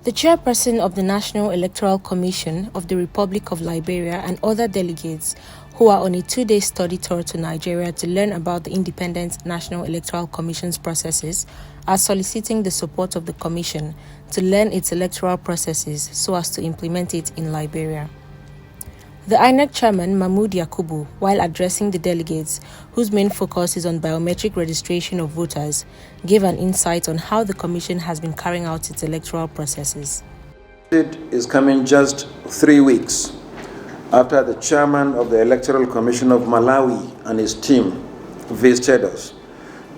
The chairperson of the National Electoral Commission of the Republic of Liberia and other delegates who are on a 2-day study tour to Nigeria to learn about the independent National Electoral Commission's processes are soliciting the support of the Commission to learn its electoral processes so as to implement it in Liberia. The INEC chairman, Mahmoud Yakubu, while addressing the delegates, whose main focus is on biometric registration of voters, gave an insight on how the Commission has been carrying out its electoral processes. It is coming just 3 weeks after the chairman of the Electoral Commission of Malawi and his team visited us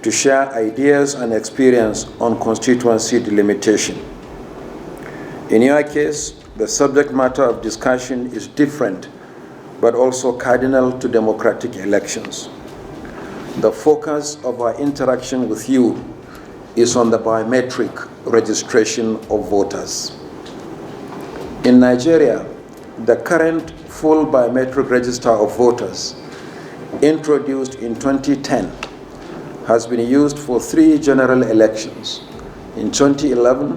to share ideas and experience on constituency delimitation. In your case, the subject matter of discussion is different, but also cardinal to democratic elections. The focus of our interaction with you is on the biometric registration of voters. In Nigeria, the current full biometric register of voters, introduced in 2010, has been used for 3 general elections in 2011,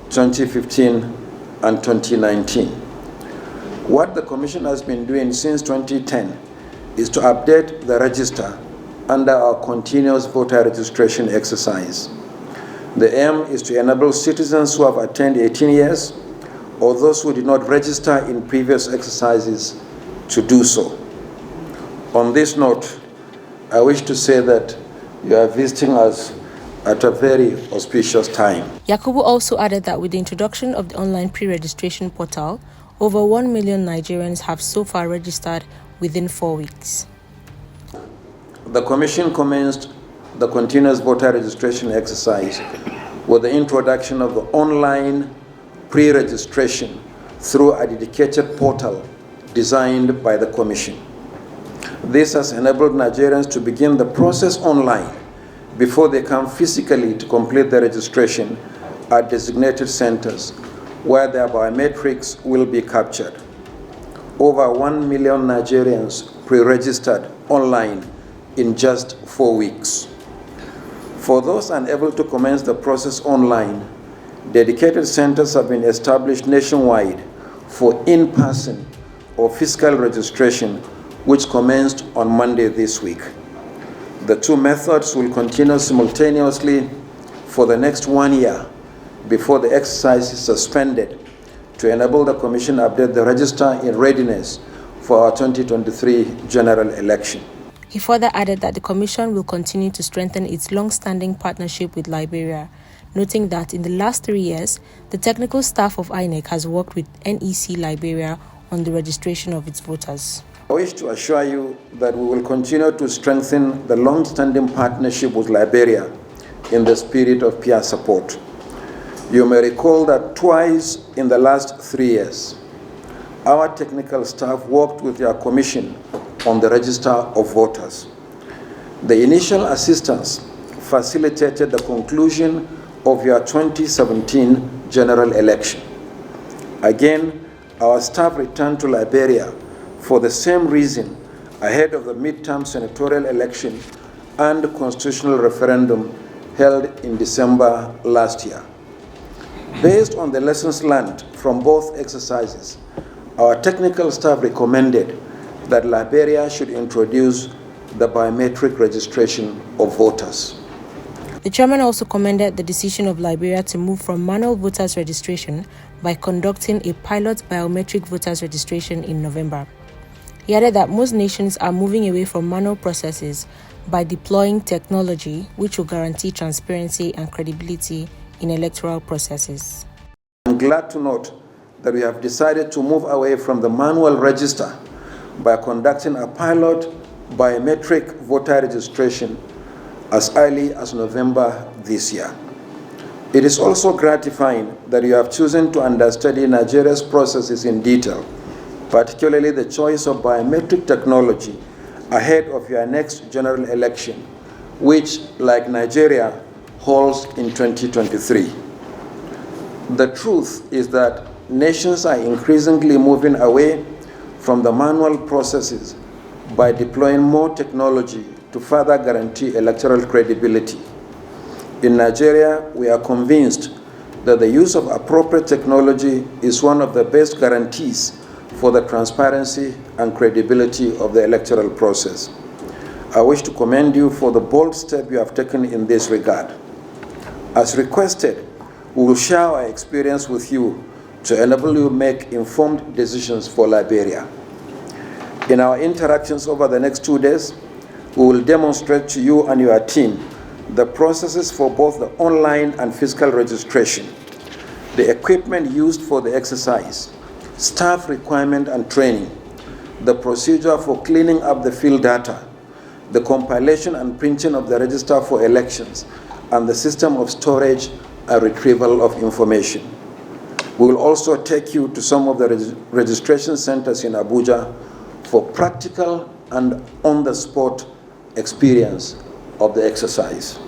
2015, and 2019. What the Commission has been doing since 2010 is to update the register under our continuous voter registration exercise. The aim is to enable citizens who have attained 18 years or those who did not register in previous exercises to do so. On this note, I wish to say that you are visiting us at a very auspicious time. Yakubu also added that with the introduction of the online pre-registration portal, over 1 million Nigerians have so far registered within 4 weeks. The Commission commenced the continuous voter registration exercise with the introduction of the online pre-registration through a dedicated portal designed by the Commission. This has enabled Nigerians to begin the process online before they come physically to complete their registration at designated centers where their biometrics will be captured. Over 1 million Nigerians pre-registered online in just 4 weeks. For those unable to commence the process online, dedicated centers have been established nationwide for in-person or physical registration, which commenced on Monday this week. The 2 methods will continue simultaneously for the next 1 year before the exercise is suspended to enable the Commission to update the register in readiness for our 2023 general election. He further added that the Commission will continue to strengthen its long-standing partnership with Liberia, noting that in the last 3 years, the technical staff of INEC has worked with NEC Liberia on the registration of its voters. I wish to assure you that we will continue to strengthen the long-standing partnership with Liberia in the spirit of peer support. You may recall that twice in the last 3 years, our technical staff worked with your Commission on the register of voters. The initial assistance facilitated the conclusion of your 2017 general election. Again, our staff returned to Liberia for the same reason ahead of the midterm senatorial election and constitutional referendum held in December last year. Based on the lessons learned from both exercises, our technical staff recommended that Liberia should introduce the biometric registration of voters. The chairman also commended the decision of Liberia to move from manual voters registration by conducting a pilot biometric voters registration in November. He added that most nations are moving away from manual processes by deploying technology which will guarantee transparency and credibility in electoral processes. I'm glad to note that we have decided to move away from the manual register by conducting a pilot biometric voter registration as early as November this year. It is also gratifying that you have chosen to understudy Nigeria's processes in detail, particularly the choice of biometric technology ahead of your next general election, which, like Nigeria, holds in 2023. The truth is that nations are increasingly moving away from the manual processes by deploying more technology to further guarantee electoral credibility. In Nigeria, we are convinced that the use of appropriate technology is one of the best guarantees for the transparency and credibility of the electoral process. I wish to commend you for the bold step you have taken in this regard. As requested, we will share our experience with you to enable you make informed decisions for Liberia. In our interactions over the next 2 days, we will demonstrate to you and your team the processes for both the online and physical registration, the equipment used for the exercise, staff requirement and training, the procedure for cleaning up the field data, the compilation and printing of the register for elections, and the system of storage and retrieval of information. We will also take you to some of the registration centers in Abuja for practical and on-the-spot experience of the exercise.